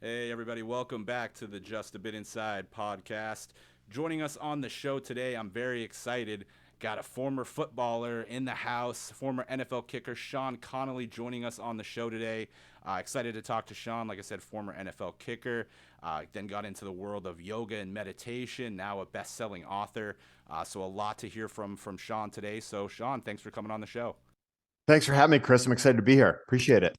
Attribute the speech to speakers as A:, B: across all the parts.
A: Hey, everybody, welcome back to the Just a Bit Inside podcast. Joining us on the show today, I'm very excited. Got a former footballer in the house, former NFL kicker Sean Conley joining us on the show today. Excited to talk to Sean, like I said, former NFL kicker. Then got into the world of yoga and meditation, now a best selling author. So, a lot to hear from Sean today. So, Sean, thanks for coming on the show.
B: Thanks for having me, Chris. I'm excited to be here. Appreciate it.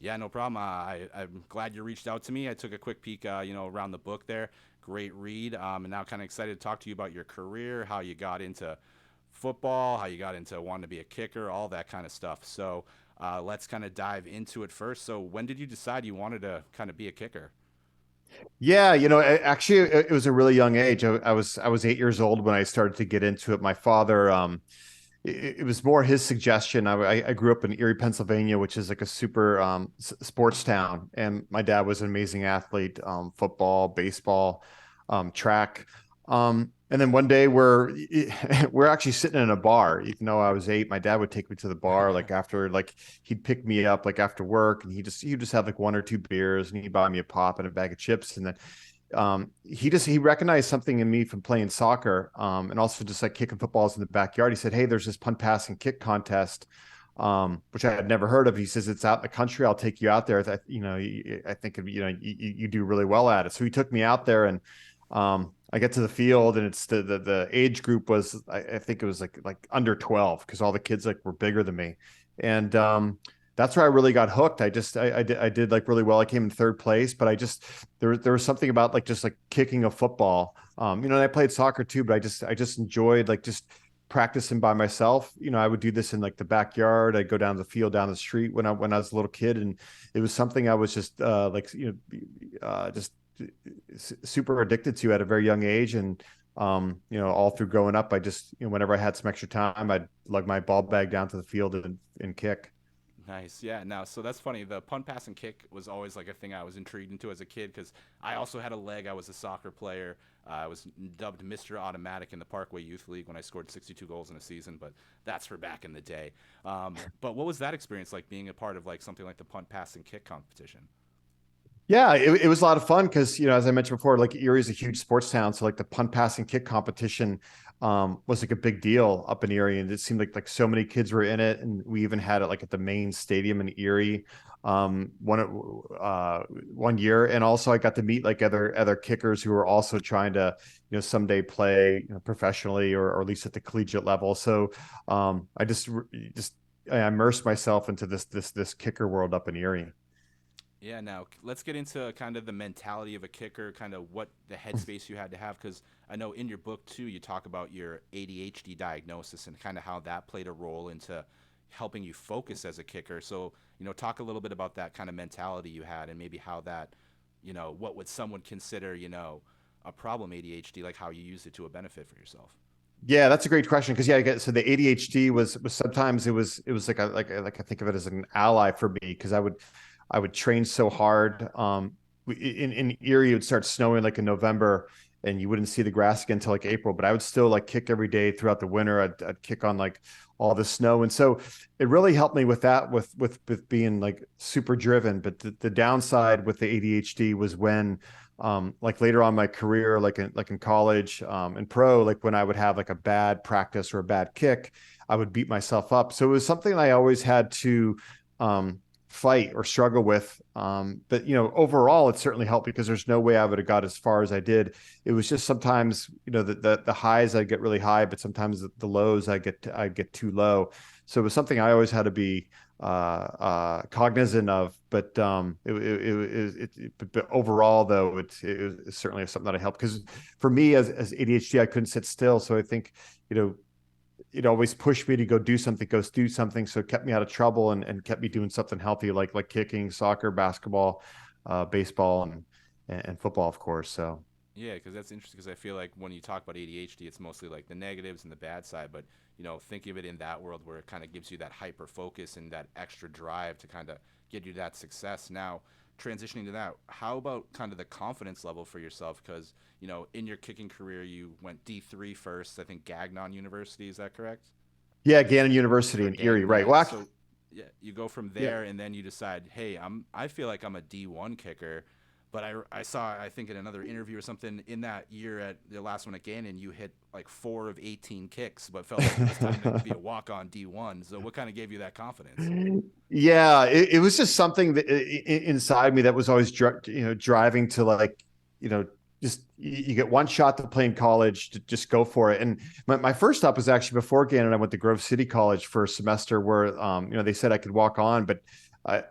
A: Yeah, no problem. I'm glad you reached out to me. I took a quick peek, around the book there. Great read. And now kind of excited to talk to you about your career, how you got into football, how you got into wanting to be a kicker, all that kind of stuff. So let's kind of dive into it first. So when did you decide you wanted to kind of be a kicker?
B: Yeah, actually, it was a really young age. I was 8 years old when I started to get into it. My father, it was more his suggestion. I grew up in Erie, Pennsylvania, which is like a super sports town, and my dad was an amazing athlete, football, baseball, track. And then one day we're actually sitting in a bar. Even though I was 8, my dad would take me to the bar like after like he'd pick me up like after work, and he'd just have like one or two beers, and he'd buy me a pop and a bag of chips, and then he recognized something in me from playing soccer, and also just like kicking footballs in the backyard. He said, "Hey, there's this punt, pass, and kick contest." Which I had never heard of. He says, "It's out in the country. I'll take you out there. I think you do really well at it." So he took me out there, and I get to the field, and it's the age group was, I think it was like under 12, because all the kids like were bigger than me, and that's where I really got hooked. I did like really well. I came in third place, but there was something about like just like kicking a football. And I played soccer too, but I just enjoyed like just practicing by myself. I would do this in like the backyard. I'd go down the field, down the street when I was a little kid, and it was something I was just just super addicted to at a very young age. And all through growing up, I just, whenever I had some extra time, I'd lug my ball bag down to the field and kick.
A: Nice. Yeah. Now, so that's funny. The punt, pass, and kick was always like a thing I was intrigued into as a kid because I also had a leg. I was a soccer player. I was dubbed Mr. Automatic in the Parkway Youth League when I scored 62 goals in a season, but that's for back in the day. But what was that experience like being a part of like something like the punt, pass, and kick competition?
B: Yeah, it was a lot of fun because, as I mentioned before, like Erie is a huge sports town. So like the punt, pass, and kick competition was like a big deal up in Erie. And it seemed like so many kids were in it. And we even had it like at the main stadium in Erie one year. And also I got to meet like other kickers who were also trying to, someday play, professionally, or at least at the collegiate level. So I just I immersed myself into this kicker world up in Erie.
A: Yeah, now let's get into kind of the mentality of a kicker, kind of what the headspace you had to have. Because I know in your book, too, you talk about your ADHD diagnosis and kind of how that played a role into helping you focus as a kicker. So, talk a little bit about that kind of mentality you had and maybe how that, what would someone consider, a problem ADHD, like how you used it to a benefit for yourself.
B: Yeah, that's a great question because, so the ADHD was sometimes it was like I think of it as an ally for me, because I would train so hard. In Erie, it would start snowing like in November, and you wouldn't see the grass again until like April. But I would still like kick every day throughout the winter. I'd kick on like all the snow, and so it really helped me with that, with being like super driven. But the downside with the ADHD was when, like later on in my career, like in college, and pro, like when I would have like a bad practice or a bad kick, I would beat myself up. So it was something I always had to um, fight or struggle with. But overall, it certainly helped because there's no way I would have got as far as I did. It was just sometimes, the highs I get really high, but sometimes the lows I get too low. So it was something I always had to be cognizant of. But but overall, though, it's certainly something that I helped, because for me as ADHD, I couldn't sit still. So I think, you know, it always pushed me to go do something. So it kept me out of trouble, and kept me doing something healthy, like kicking, soccer, basketball, baseball, and football, of course. So
A: Yeah, because that's interesting. Because I feel like when you talk about ADHD, it's mostly like the negatives and the bad side. But think of it in that world where it kind of gives you that hyper focus and that extra drive to kind of get you that success. Now, transitioning to that, how about kind of the confidence level for yourself? Because in your kicking career, you went D3 first. I think Gagnon University. Is that correct?
B: yeah, Gannon University
A: Or
B: in Erie,
A: Gannon?
B: right?
A: Yeah.
B: Well, actually,
A: So yeah, you go from
B: yeah.
A: there, and then you decide, hey, I feel like I'm a D1 kicker, But I saw, I think in another interview or something in that year at the last one at Gannon, you hit like 4 of 18 kicks, but felt like it was time to be a walk on D1. So what kind of gave you that confidence?
B: Yeah, it was just something that inside me that was always driving to, like, you know, just you get one shot to play in college, to just go for it. And my first stop was actually before Gannon. I went to Grove City College for a semester where they said I could walk on, but I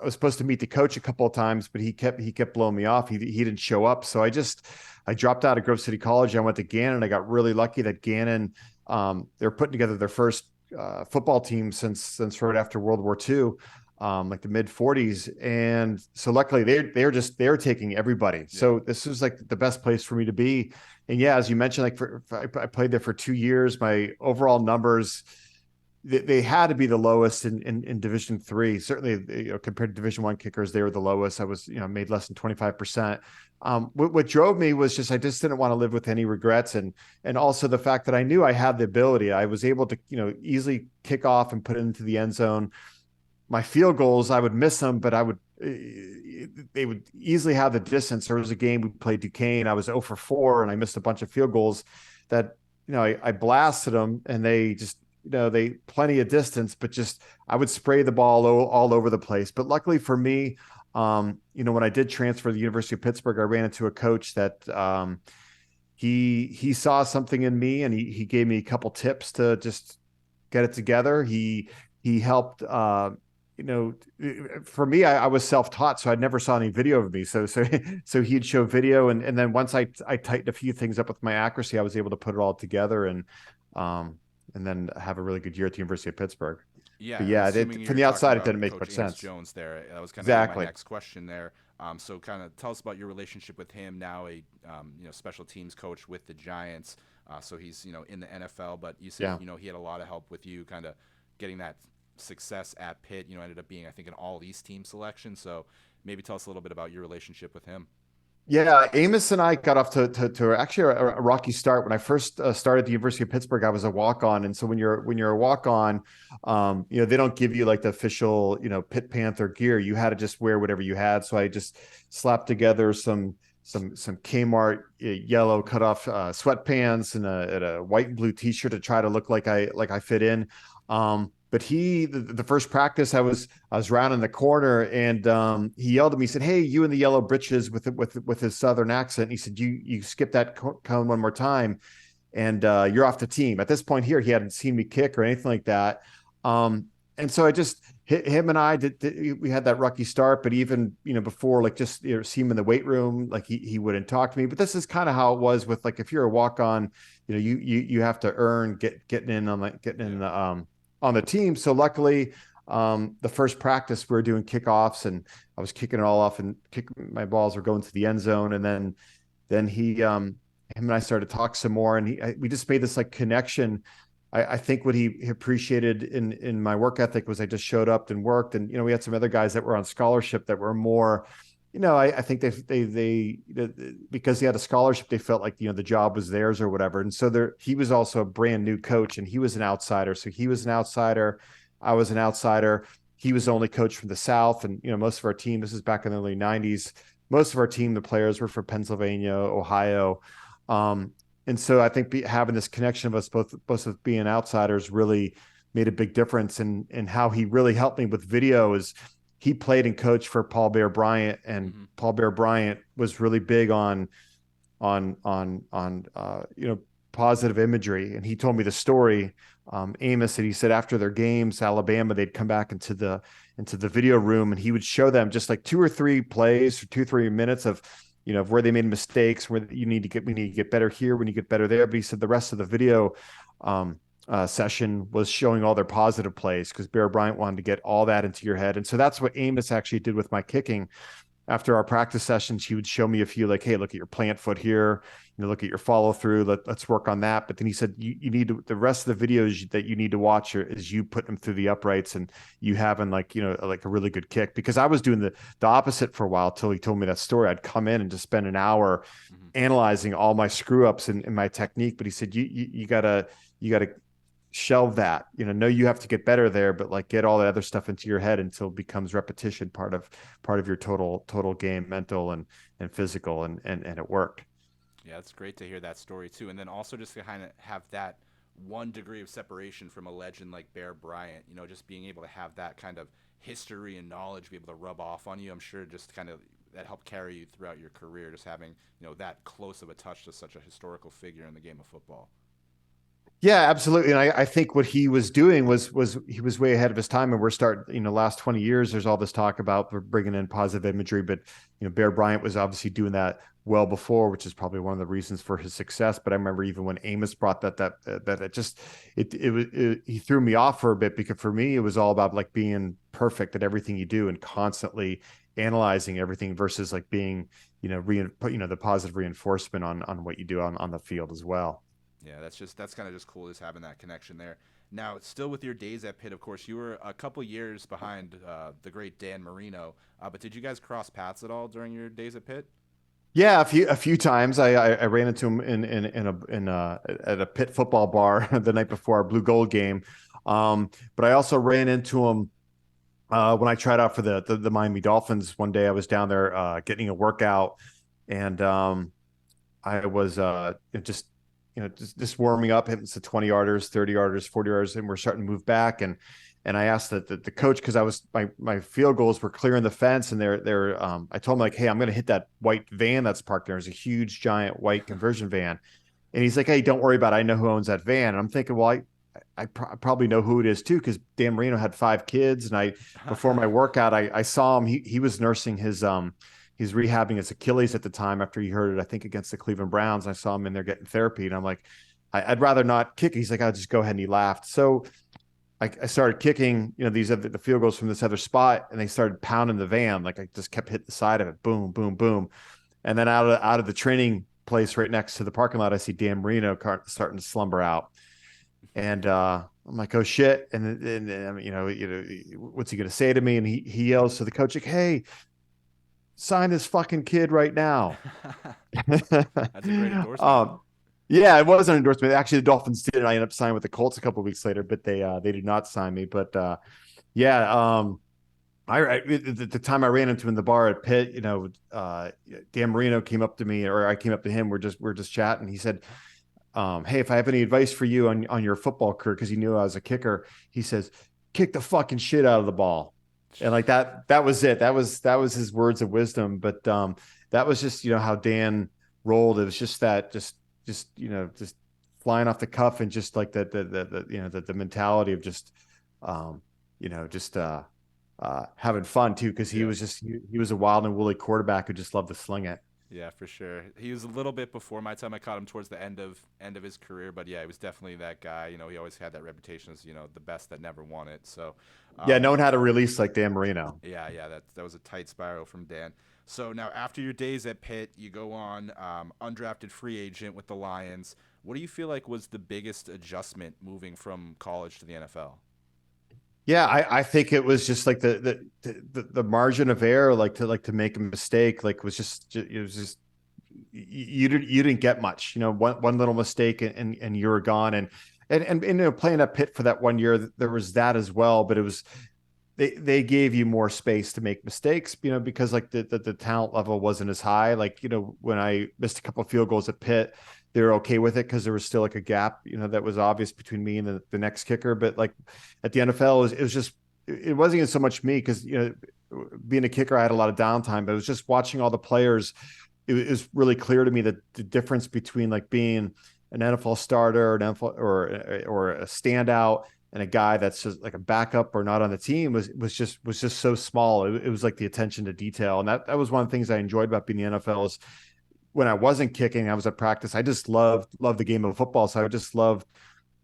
B: was supposed to meet the coach a couple of times, but he kept blowing me off. He didn't show up, so I dropped out of Grove City College. I went to Gannon. I got really lucky that Gannon, they're putting together their first football team since right after World War II, like the mid 40s. And so luckily they're taking everybody.
A: Yeah.
B: So this was like the best place for me to be. And yeah, as you mentioned, like I played there for 2 years. My overall numbers, they had to be the lowest in Division III. Certainly, compared to Division I kickers, they were the lowest. I was, made less than 25%. What drove me was I just didn't want to live with any regrets, and also the fact that I knew I had the ability. I was able to, easily kick off and put it into the end zone. My field goals, I would miss them, but they would easily have the distance. There was a game we played Duquesne. I was 0 for 4, and I missed a bunch of field goals that, I blasted them, and they just, they plenty of distance, but just I would spray the ball all over the place. But luckily for me, when I did transfer to the University of Pittsburgh, I ran into a coach that he saw something in me, and he gave me a couple tips to just get it together. He helped. For me, I was self-taught, so I never saw any video of me. So he'd show video, and then once I tightened a few things up with my accuracy, I was able to put it all together, and then have a really good year at the University of Pittsburgh.
A: Yeah,
B: but yeah, from the outside, it didn't make
A: Coach
B: much
A: Amos
B: sense.
A: Jones there. That was kind of
B: Exactly.
A: my next question there. So kind of tell us about your relationship with him now, a special teams coach with the Giants. So he's in the NFL, but you said he had a lot of help with you kind of getting that success at Pitt. Ended up being, I think, an All-East team selection. So maybe tell us a little bit about your relationship with him.
B: Yeah, Amos and I got off to actually a rocky start. When I first started at the University of Pittsburgh, I was a walk-on, and so when you're a walk-on, they don't give you like the official Pitt Panther gear. You had to just wear whatever you had. So I just slapped together some Kmart yellow cutoff sweatpants and a white and blue T-shirt to try to look like I fit in. But the first practice, I was rounding the corner, and he yelled at me. He said, "Hey, you in the yellow breeches," with his Southern accent. And he said, "You skip that cone one more time, and you're off the team." At this point here, he hadn't seen me kick or anything like that. And so I just him and I we had that rocky start. But even before, like, just see him in the weight room, like he wouldn't talk to me. But this is kind of how it was with, like, if you're a walk on, you have to earn getting in on the team. So luckily, the first practice we were doing kickoffs, and I was kicking it all off, and my balls were going to the end zone. And then him and I started to talk some more, and we just made this like connection. I think what he appreciated in my work ethic was I just showed up and worked. And we had some other guys that were on scholarship that were more, I think they because he had a scholarship, they felt like the job was theirs or whatever. And so he was also a brand new coach, and he was an outsider. So he was an outsider, I was an outsider. He was the only coach from the South, and most of our team, this is back in the early '90s, most of our team, the players were from Pennsylvania, Ohio. And so I think having this connection of us both of being outsiders really made a big difference. And how he really helped me with video is he played and coached for Paul Bear Bryant, and Paul Bear Bryant was really big on positive imagery. And he told me the story, Amos, and he said after their games, Alabama, they'd come back into the video room, and he would show them just like 2 or 3 plays or 2-3 minutes of where they made mistakes, where we need to get better here, we need to get better there. But he said the rest of the video session was showing all their positive plays, because Bear Bryant wanted to get all that into your head. And so that's what Amos actually did with my kicking. After our practice sessions, he would show me a few, like, "Hey, look at your plant foot here, look at your follow through. Let's work on that." But then he said, you need to, the rest of the videos that you need to watch is you put them through the uprights, and you having like a really good kick. Because I was doing the opposite for a while till he told me that story. I'd come in and just spend an hour analyzing all my screw ups and my technique. But he said, you gotta shelve that, know you have to get better there, but like get all that other stuff into your head until it becomes repetition, part of your total game, mental and physical, and it worked.
A: Yeah, it's great to hear that story too. And then also just to kind of have that 1 degree of separation from a legend like Bear Bryant, just being able to have that kind of history and knowledge be able to rub off on you. I'm sure just kind of that helped carry you throughout your career, just having, that close of a touch to such a historical figure in the game of football.
B: Yeah, absolutely. And I think what he was doing was he was way ahead of his time. And we're starting, last 20 years, there's all this talk about bringing in positive imagery, but Bear Bryant was obviously doing that well before, which is probably one of the reasons for his success. But I remember even when Amos brought that it just he threw me off for a bit, because for me it was all about like being perfect at everything you do and constantly analyzing everything versus like being the positive reinforcement on what you do on the field as well.
A: Yeah, that's kind of just cool, just having that connection there. Now, still with your days at Pitt, of course, you were a couple years behind the great Dan Marino. But did you guys cross paths at all during your days at Pitt?
B: Yeah, a few times I ran into him in at a Pitt football bar the night before our blue gold game. But I also ran into him when I tried out for the Miami Dolphins. One day I was down there getting a workout, and I was just warming up, hitting some 20 yarders, 30 yarders, 40 yarders, and we're starting to move back. And I asked the coach, because I was my field goals were clearing the fence, and I told him like, hey, I'm going to hit that white van that's parked there. There's a huge giant white conversion van, and he's like, hey, don't worry about it. I know who owns that van. And I'm thinking, well, I probably know who it is too, because Dan Marino had 5 kids, and before my workout, I saw him. He was nursing he's rehabbing his Achilles at the time after he hurt it, I think, against the Cleveland Browns. I saw him in there getting therapy, and I'm like, I'd rather not kick. He's like, I'll just go ahead, and he laughed. So I started kicking, the field goals from this other spot, and they started pounding the van. Like I just kept hitting the side of it, boom, boom, boom, and then out of the training place right next to the parking lot, I see Dan Marino starting to slumber out, and I'm like, oh shit, and what's he gonna say to me? And he yells to the coach, like, hey, sign this fucking kid right now.
A: That's a great endorsement.
B: Yeah, it was an endorsement. Actually, the Dolphins did. I ended up signing with the Colts a couple of weeks later, but they did not sign me. But yeah, at the time I ran into him in the bar at Pitt, Dan Marino came up to me, or I came up to him. We're just chatting. He said, "Hey, if I have any advice for you on your football career," because he knew I was a kicker, he says, "Kick the fucking shit out of the ball." And like that was it. That was his words of wisdom. But that was just how Dan rolled. It was just just flying off the cuff, and just like the mentality of just just having fun too, because
A: Yeah.
B: he was a wild and woolly quarterback who just loved to sling it.
A: Yeah, for sure. He was a little bit before my time. I caught him towards the end of his career, but yeah, he was definitely that guy. He always had that reputation as the best that never won it. So,
B: Yeah,
A: um,
B: no one had a release like Dan Marino.
A: yeah, that was a tight spiral from Dan. So now, after your days at Pitt, you go on undrafted free agent with the Lions. What do you feel like was the biggest adjustment moving from college to the NFL?
B: Yeah, I think it was just like the margin of error, like to make a mistake, like it was just you didn't get much, one little mistake, and you were gone. And playing at Pitt for that 1 year, there was that as well, but it was they gave you more space to make mistakes, because like the talent level wasn't as high. Like, when I missed a couple of field goals at Pitt, they were okay with it because there was still like a gap, that was obvious between me and the next kicker. But like at the NFL, it wasn't even so much me, because being a kicker, I had a lot of downtime, but it was just watching all the players. It was really clear to me that the difference between like being an NFL starter, an NFL or a standout, and a guy that's just like a backup or not on the team was just so small. It was like the attention to detail, and that was one of the things I enjoyed about being in the NFL. Is when I wasn't kicking, I was at practice. I just loved the game of football, so I just loved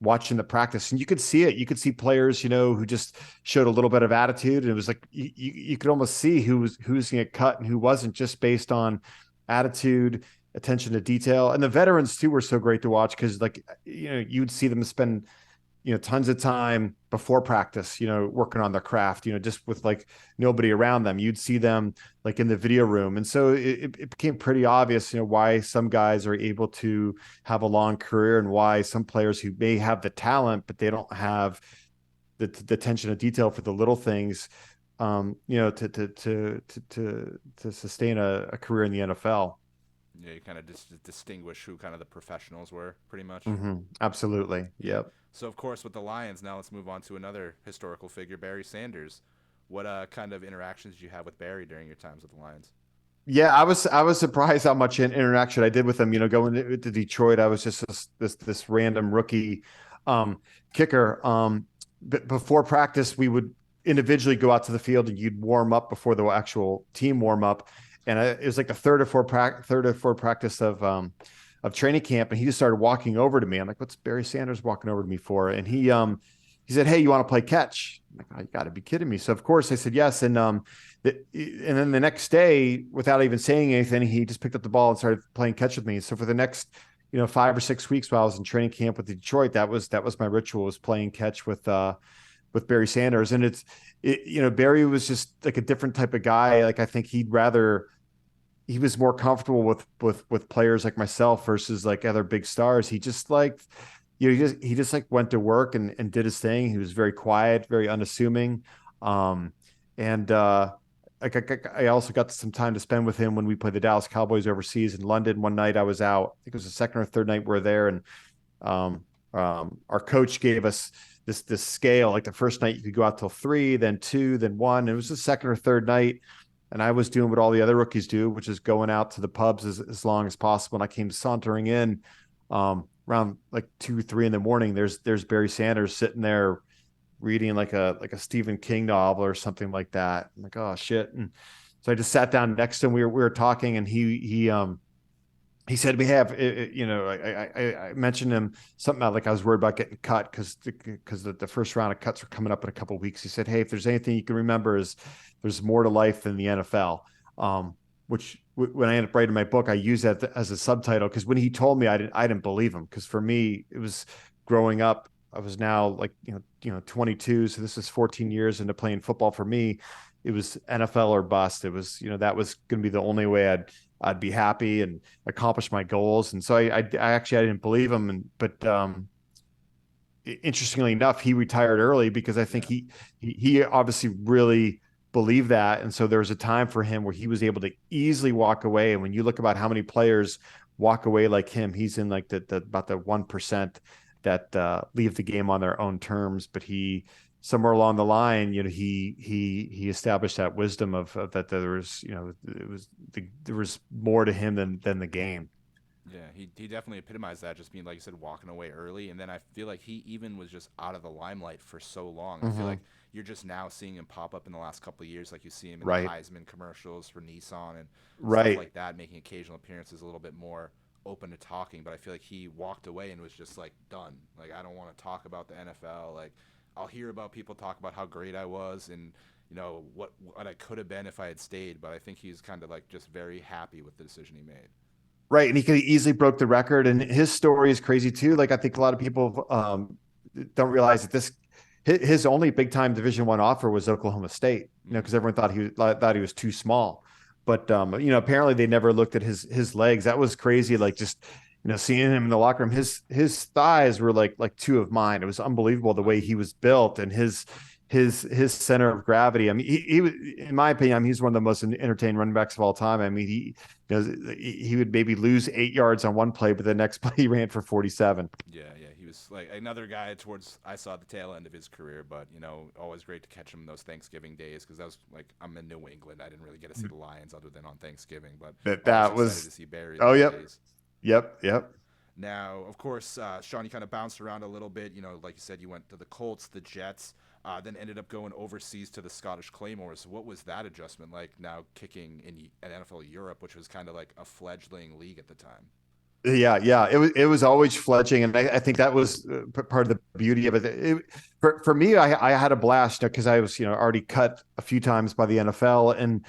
B: watching the practice, and you could see it. You could see players, who just showed a little bit of attitude, and it was like you could almost see who's going to get cut and who wasn't, just based on attitude, attention to detail. And the veterans too were so great to watch, because like you'd see them spend tons of time before practice, working on their craft, just with like nobody around them. You'd see them like in the video room. And so it became pretty obvious, why some guys are able to have a long career and why some players who may have the talent, but they don't have the attention to detail for the little things, to sustain a career in the NFL.
A: Yeah, you kind of just distinguish who kind of the professionals were, pretty much.
B: Absolutely.
A: Yeah.
B: Yep.
A: So of course, with the Lions, now let's move on to another historical figure, Barry Sanders. What kind of interactions did you have with Barry during your times with the Lions?
B: Yeah, I was surprised how much interaction I did with him. Going to Detroit, I was just this random rookie kicker. Before practice, we would individually go out to the field and you'd warm up before the actual team warm up. And it was like the third or fourth practice of training camp, and he just started walking over to me. I'm like, "What's Barry Sanders walking over to me for?" And he said, "Hey, you want to play catch?" I'm like, "Oh, you got to be kidding me!" So of course I said yes, and then the next day, without even saying anything, he just picked up the ball and started playing catch with me. So for the next 5 or 6 weeks while I was in training camp with Detroit, that was my ritual, was playing catch with Barry Sanders. And Barry was just like a different type of guy. Like I think he was more comfortable with players like myself versus like other big stars. He just like, he just like went to work and did his thing. He was very quiet, very unassuming. And I also got some time to spend with him when we played the Dallas Cowboys overseas in London. One night I was out, I think it was the second or third night we were there. And our coach gave us this scale. Like the first night you could go out till 3, then 2, then 1. It was the second or third night. And I was doing what all the other rookies do, which is going out to the pubs as long as possible. And I came sauntering in around like 2, 3 in the morning. There's Barry Sanders sitting there reading like a Stephen King novel or something like that. I'm like, oh shit. And so I just sat down next to him. We were talking, and he said, I mentioned him something about like I was worried about getting cut because the first round of cuts are coming up in a couple of weeks. He said, "Hey, if there's anything you can remember, is there's more to life than the NFL." Which when I ended up writing my book, I used that as a subtitle, because when he told me, I didn't believe him, because for me it was growing up. I was now like 22, so this is 14 years into playing football. For me, it was NFL or bust. It was that was going to be the only way I'd be happy and accomplish my goals. And so I actually I didn't believe him. But interestingly enough, he retired early because I think he obviously really believed that. And so there was a time for him where he was able to easily walk away. And when you look about how many players walk away like him, he's in like the about the 1% that leave the game on their own terms. But he, somewhere along the line, he established that wisdom of that there was, there was more to him than the game.
A: Yeah, he definitely epitomized that, just being, like you said, walking away early. And then I feel like he even was just out of the limelight for so long. I feel like you're just now seeing him pop up in the last couple of years. Like you see him in the Heisman commercials for Nissan and stuff like that, making occasional appearances, a little bit more open to talking. But I feel like he walked away and was just like, done. Like, I don't want to talk about the NFL. Like, I'll hear about people talk about how great I was and what I could have been if I had stayed. But I think he's kind of like just very happy with the decision he made.
B: Right. And he could easily broke the record. And his story is crazy too. Like, I think a lot of people don't realize that his only big time Division I offer was Oklahoma State, because everyone thought he was too small. But, apparently they never looked at his legs. That was crazy. Like, just, seeing him in the locker room, his thighs were like 2 of mine. It was unbelievable the way he was built, and his center of gravity. I mean, he in my opinion, he's one of the most entertaining running backs of all time. I mean, he would maybe lose 8 yards on one play, but the next play he ran for 47.
A: Yeah, he was like another guy I saw the tail end of his career, but always great to catch him those Thanksgiving days, because that was like, I'm in New England. I didn't really get to see the Lions other than on Thanksgiving, but
B: that was
A: excited to see Barry.
B: Oh, yep.
A: Days.
B: Yep.
A: Now, of course, Sean, you kind of bounced around a little bit. Like you said, you went to the Colts, the Jets, then ended up going overseas to the Scottish Claymores. What was that adjustment like, now kicking in NFL Europe, which was kind of like a fledgling league at the time?
B: Yeah. It was always fledgling, and I think that was part of the beauty of it. For me, I had a blast, because I was already cut a few times by the NFL, and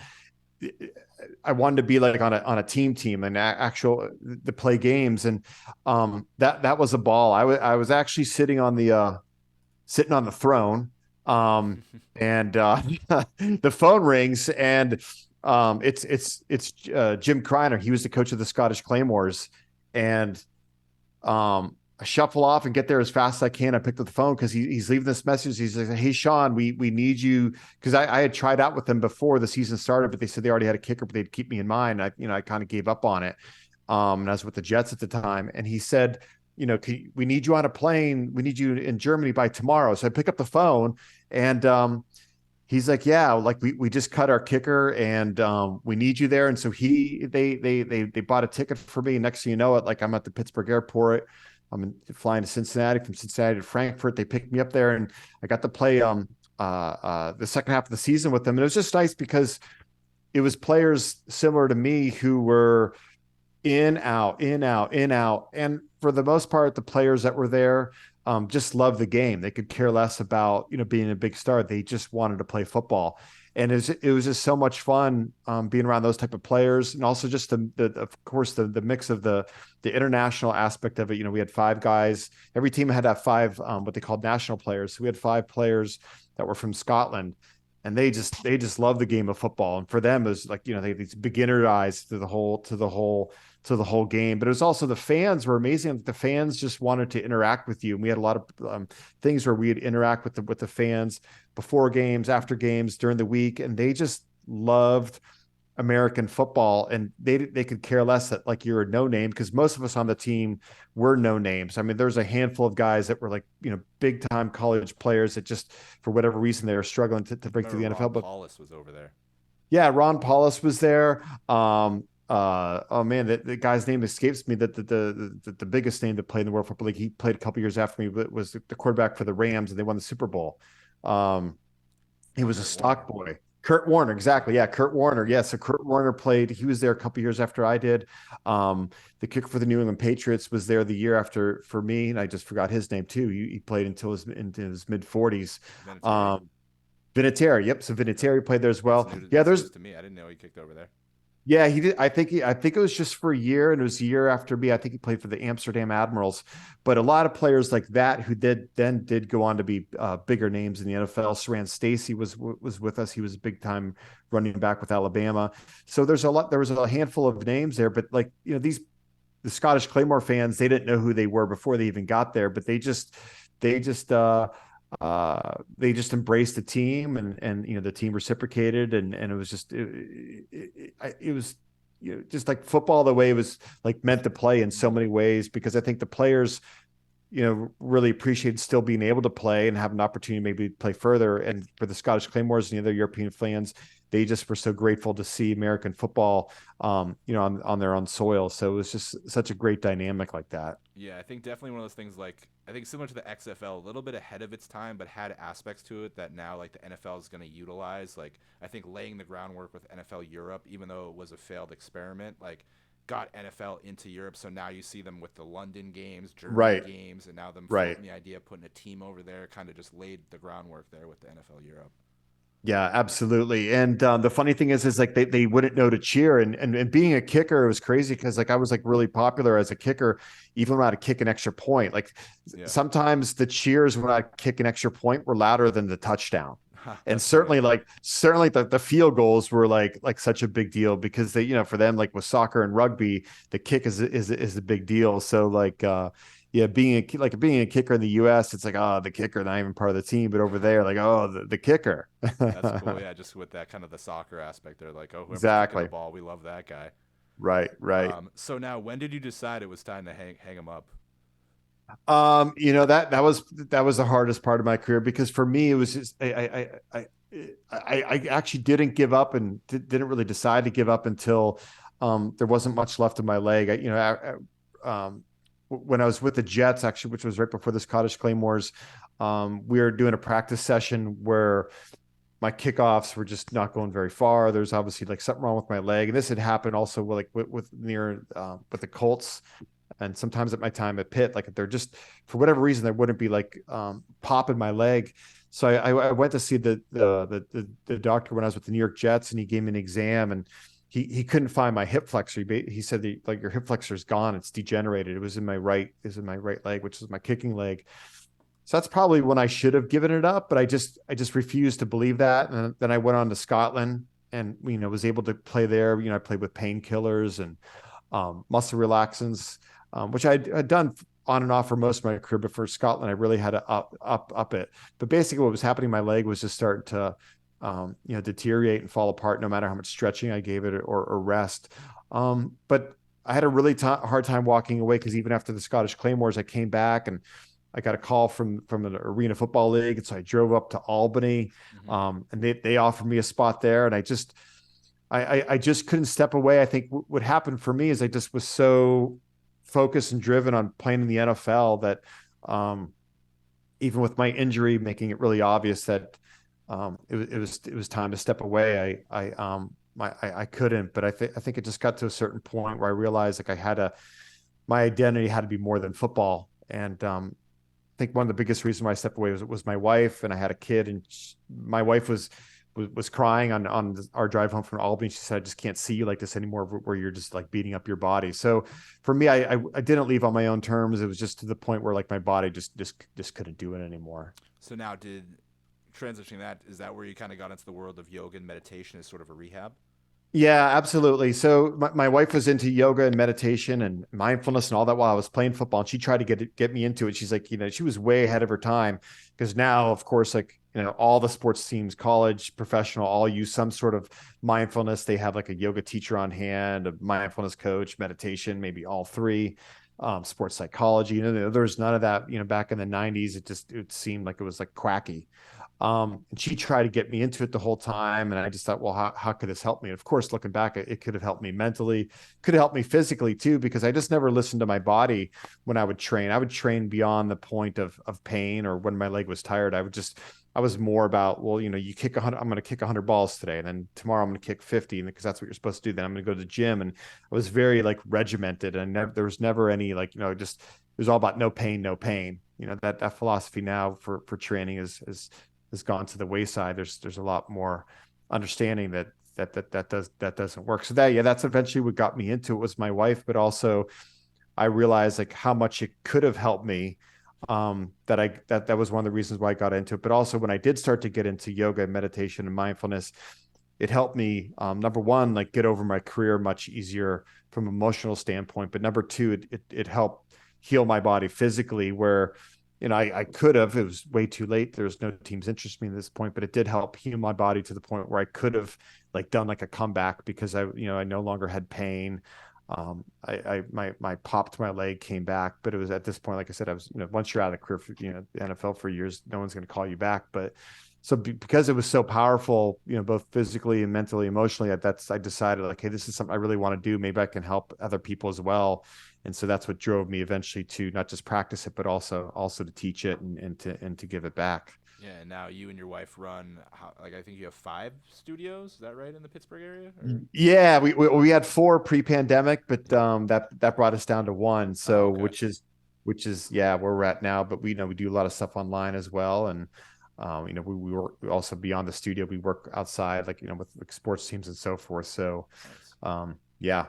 B: I wanted to be like on a team and to play games. And that was a ball. I was actually sitting on the sitting on the throne. And the phone rings, and it's Jim Kreiner. He was the coach of the Scottish Claymores, and I shuffle off and get there as fast as I can. I picked up the phone because he's leaving this message. He's like, "Hey, Sean, we need you," because I had tried out with them before the season started, but they said they already had a kicker, but they'd keep me in mind. I kind of gave up on it. And I was with the Jets at the time, and he said, we need you on a plane. We need you in Germany by tomorrow. So I pick up the phone, and he's like, "Yeah, like we just cut our kicker, and we need you there." And so they bought a ticket for me. Next thing you know it, like I'm at the Pittsburgh airport. I'm flying to Cincinnati, from Cincinnati to Frankfurt. They picked me up there, and I got to play the second half of the season with them. And it was just nice because it was players similar to me who were in, out, in, out, in, out. And for the most part, the players that were there just loved the game. They could care less about, being a big star. They just wanted to play football. And it was just so much fun being around those type of players. And also just of course, the mix of the international aspect of it. We had five guys. Every team had to have five, what they called national players. So we had five players that were from Scotland, and they just love the game of football. And for them, it was like, they had these beginner eyes to the whole game. But it was also, the fans were amazing. The fans just wanted to interact with you. And we had a lot of things where we'd interact with the fans before games, after games, during the week. And they just loved American football, and they could care less that like you're a no name, because most of us on the team were no names. I mean, there's a handful of guys that were like, big time college players that just, for whatever reason, they were struggling to break through the NFL. But
A: Paulus was over there.
B: Yeah, Ron Paulus was there. Oh man, the guy's name escapes me. That the biggest name that played in the World Football League. He played a couple years after me, but was the quarterback for the Rams, and they won the Super Bowl. He was a stock boy. Kurt Warner, exactly. Yeah, Kurt Warner. Yeah, so Kurt Warner played. He was there a couple years after I did. The kicker for the New England Patriots was there the year after for me, and I just forgot his name too. He played until into his mid 40s. Vinatieri. Yep. So Vinatieri played there as well. Yeah, there's
A: to me. I didn't know he kicked over there.
B: Yeah, he did. I think it was just for a year, and it was a year after me. I think he played for the Amsterdam Admirals. But a lot of players like that who did go on to be bigger names in the NFL. Saran Stacy was with us. He was a big time running back with Alabama. So there was a handful of names there, but like, the Scottish Claymore fans, they didn't know who they were before they even got there, but they just embraced the team, and the team reciprocated, and it was just it was just like football the way it was like meant to play in so many ways, because I think the players really appreciated still being able to play and have an opportunity to maybe play further. And for the Scottish Claymores and the other European fans, they just were so grateful to see American football, on their own soil. So it was just such a great dynamic like that.
A: Yeah, I think definitely one of those things, like, I think similar to the XFL, a little bit ahead of its time, but had aspects to it that now like the NFL is going to utilize. Like, I think laying the groundwork with NFL Europe, even though it was a failed experiment, like got NFL into Europe. So now you see them with the London games, Germany games, and now them floating the idea of putting a team over there, kind of just laid the groundwork there with the NFL Europe.
B: Yeah, absolutely. And the funny thing is like they wouldn't know to cheer. And being a kicker, it was crazy because like I was like really popular as a kicker, even when I would kick an extra point. Like sometimes the cheers when I kick an extra point were louder than the touchdown. And certainly the field goals were like such a big deal, because they, for them, like with soccer and rugby, the kick is a big deal. So like being a kicker in the US, it's like, oh, the kicker, not even part of the team. But over there, like, oh, the kicker.
A: That's cool. Yeah, just with that kind of the soccer aspect, they're like, oh, whoever's kicking the ball, we love that guy.
B: Right.
A: So now, when did you decide it was time to hang him up?
B: That was the hardest part of my career, because for me it was just I actually didn't give up, and didn't really decide to give up until there wasn't much left of my leg. When I was with the Jets, actually, which was right before the Scottish Claymores, we were doing a practice session where my kickoffs were just not going very far. There's obviously like something wrong with my leg, and this had happened also with the Colts. And sometimes at my time at Pitt, like they're just, for whatever reason, there wouldn't be like pop in my leg. So I went to see the doctor when I was with the New York Jets, and he gave me an exam, and he couldn't find my hip flexor. He said like your hip flexor is gone. It's degenerated. It was in my right leg, which is my kicking leg. So that's probably when I should have given it up, but I just refused to believe that. And then I went on to Scotland and, was able to play there. I played with painkillers and muscle relaxants, which had done on and off for most of my career. But for Scotland, I really had to up it. But basically what was happening, my leg was just starting to, deteriorate and fall apart no matter how much stretching I gave it or rest. But I had a really hard time walking away because even after the Scottish Claymores, I came back and I got a call from an arena football league. And so I drove up to Albany, and they offered me a spot there. And I just couldn't step away. I think what happened for me is I just was so focused and driven on playing in the NFL that, even with my injury, making it really obvious that, it was time to step away. I couldn't, but I think it just got to a certain point where I realized like my identity had to be more than football. And, I think one of the biggest reasons why I stepped away was my wife, and I had a kid, and my wife was crying on our drive home from Albany. She said, "I just can't see you like this anymore, where you're just like beating up your body." So for me, I didn't leave on my own terms. It was just to the point where like my body just couldn't do it anymore.
A: So now, transitioning that, is that where you kind of got into the world of yoga and meditation as sort of a rehab?
B: Yeah, absolutely. So my wife was into yoga and meditation and mindfulness and all that while I was playing football. And she tried to get me into it. She's like, she was way ahead of her time because now, of course, like, all the sports teams, college, professional, all use some sort of mindfulness. They have like a yoga teacher on hand, a mindfulness coach, meditation, maybe all three, sports psychology. There's none of that, back in the 90s. It seemed like it was like quacky. And she tried to get me into it the whole time. And I just thought, well, how could this help me? And of course, looking back, it could have helped me mentally, could have helped me physically too, because I just never listened to my body when I would train. I would train beyond the point of pain, or when my leg was tired. I was more about, well, you kick 100, I'm going to kick 100 balls today. And then tomorrow I'm going to kick 50, because that's what you're supposed to do. Then I'm going to go to the gym. And I was very like regimented, and there was never any like, just, it was all about no pain, no pain. That philosophy now for training has gone to the wayside. There's a lot more understanding that doesn't work. So that's eventually what got me into it, was my wife, but also I realized like how much it could have helped me. That was one of the reasons why I got into it. But also when I did start to get into yoga and meditation and mindfulness, it helped me, number one, like get over my career much easier from an emotional standpoint. But number two, it helped heal my body physically, where I could have, it was way too late. There's no teams interested me at this point, but it did help heal my body to the point where I could have like done like a comeback, because I no longer had pain. My pop to my leg came back, but it was at this point, like I said, I was, once you're out of the career for, the NFL for years, no one's going to call you back. But so because it was so powerful, both physically and mentally, emotionally, I decided like, hey, this is something I really want to do. Maybe I can help other people as well. And so that's what drove me eventually to not just practice it, but also to teach it and to give it back.
A: Yeah, and now you and your wife run, I think you have 5 studios. Is that right, in the Pittsburgh area? Or?
B: Yeah, we had 4 pre-pandemic, but that brought us down to 1. So
A: okay.
B: which is where we're at now. But we do a lot of stuff online as well, and we work also beyond the studio. We work outside, like with like sports teams and so forth. So
A: nice.
B: Yeah.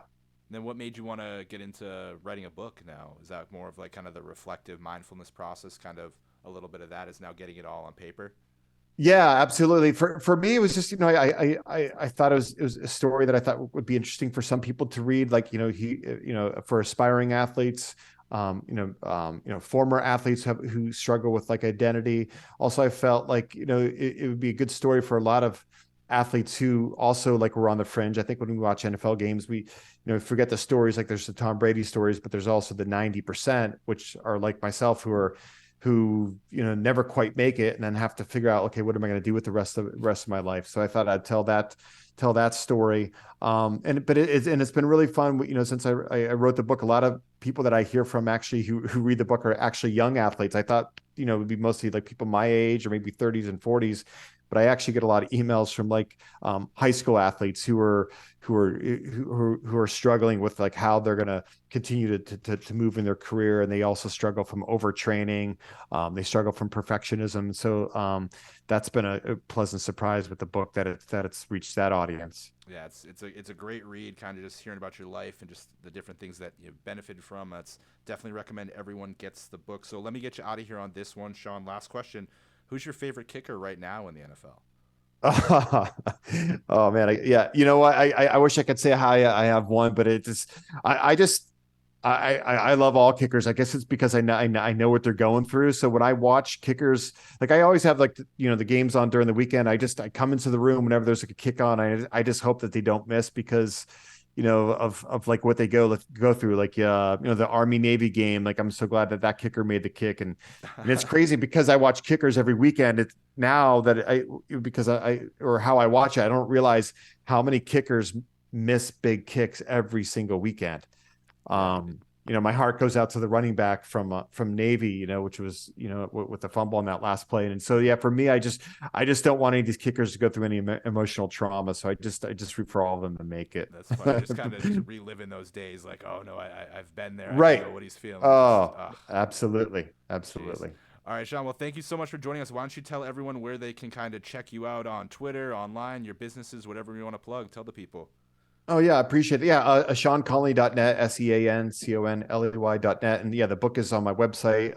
A: Then what made you want to get into writing a book now? Is that more of like kind of the reflective mindfulness process, kind of a little bit of that is now getting it all on paper?
B: Yeah, absolutely. For me, it was just, I thought it was a story that I thought would be interesting for some people to read, like, for aspiring athletes, former athletes who struggle with like identity. Also, I felt like, it would be a good story for a lot of athletes who also like were on the fringe. I think when we watch NFL games, we, forget the stories, like there's the Tom Brady stories, but there's also the 90%, which are like myself, who never quite make it and then have to figure out, okay, what am I going to do with the rest of my life? So I thought I'd tell that story. But it's been really fun, since I wrote the book. A lot of people that I hear from actually who read the book are actually young athletes. I thought, it would be mostly like people my age or maybe 30s and 40s, but I actually get a lot of emails from like high school athletes who are struggling with like how they're going to continue to move in their career, and they also struggle from overtraining. They struggle from perfectionism. So that's been a pleasant surprise with the book that it's reached that audience.
A: Yeah, it's a great read. Kind of just hearing about your life and just the different things that you've benefited from. That's definitely recommend everyone gets the book. So let me get you out of here on this one, Sean. Last question: who's your favorite kicker right now in the NFL?
B: Oh man, yeah. You know what? I wish I could say I have one, but it just I just I love all kickers. I guess it's because I know what they're going through. So when I watch kickers, like I always have like the games on during the weekend. I come into the room whenever there's like a kick on. I just hope that they don't miss because of like what they go through, like the Army Navy game. Like I'm so glad that kicker made the kick, and it's crazy because I watch kickers every weekend. It's now that because I or how I watch it, I don't realize how many kickers miss big kicks every single weekend.
A: Yeah,
B: My heart goes out to the running back from Navy, which was, with the fumble on that last play. And so, yeah, for me, I just don't want any of these kickers to go through any emotional trauma. So I just root for all of them to make it.
A: that's funny. Just kind of reliving those days, like, oh no, I've been there. I
B: Right.
A: know what he's feeling.
B: Oh,
A: Just,
B: absolutely.
A: jeez.
B: Absolutely.
A: All right, Sean. Well, thank you so much for joining us. Why don't you tell everyone where they can kind of check you out on Twitter, online, your businesses, whatever you want to plug. Tell the people.
B: Oh yeah, I appreciate it. Yeah, SeanConley.net, SeanConley.net. And yeah, the book is on my website.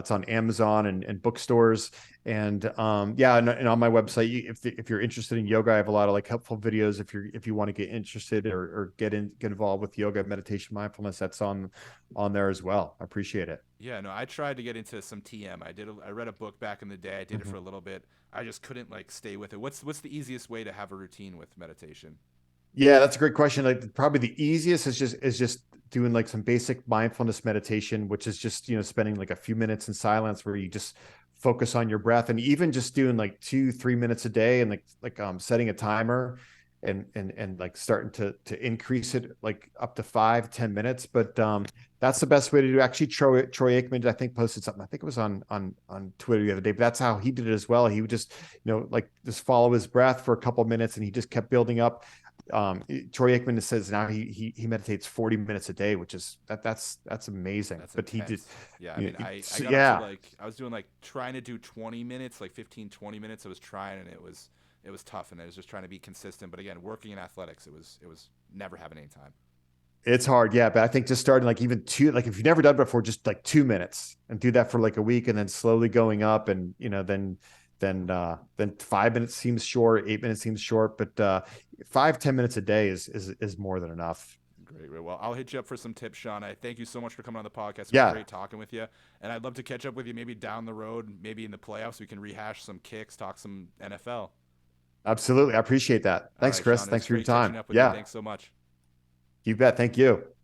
B: It's on Amazon and bookstores. And yeah, and on my website, if you're interested in yoga, I have a lot of like helpful videos. If you want to get interested or get involved with yoga, meditation, mindfulness, that's on there as well. I appreciate it.
A: Yeah, no, I tried to get into some TM. I read a book back in the day. I did it
B: Mhm.
A: for a little bit. I just couldn't like stay with it. What's the easiest way to have a routine with meditation?
B: Yeah, that's a great question. Like probably the easiest is just doing like some basic mindfulness meditation, which is just, spending like a few minutes in silence where you just focus on your breath, and even just doing like 2-3 minutes a day, and setting a timer and like starting to increase it like up to 5-10 minutes. But that's the best way to do. Actually, Troy Aikman, I think, posted something. I think it was on Twitter the other day, but that's how he did it as well. He would just, like just follow his breath for a couple of minutes, and he just kept building up. Troy Aikman says now he meditates 40 minutes a day, which is that's amazing.
A: That's
B: But he did,
A: intense. Yeah, I mean, I got up to
B: yeah,
A: like I was doing like trying to do 20 minutes, like 15, 20 minutes. I was trying, and it was tough, and I was just trying to be consistent. But again, working in athletics, it was never having any time.
B: it's hard. Yeah, but I think just starting like even two, like if you've never done it before, just like 2 minutes and do that for like a week, and then slowly going up, and then 5 minutes seems short, 8 minutes seems short, but 5-10 minutes a day is more than enough.
A: Great. Well, I'll hit you up for some tips, Sean. I thank you so much for coming on the podcast. It was
B: Yeah,
A: great talking with you, and I'd love to catch up with you maybe down the road, maybe in the playoffs. We can rehash some kicks, talk some NFL.
B: absolutely. I appreciate that.
A: All
B: Thanks,
A: right,
B: Chris.
A: Sean. It was
B: Thanks for your
A: great catching
B: time.
A: up with you.
B: Yeah,
A: Thanks so much.
B: you bet. Thank you.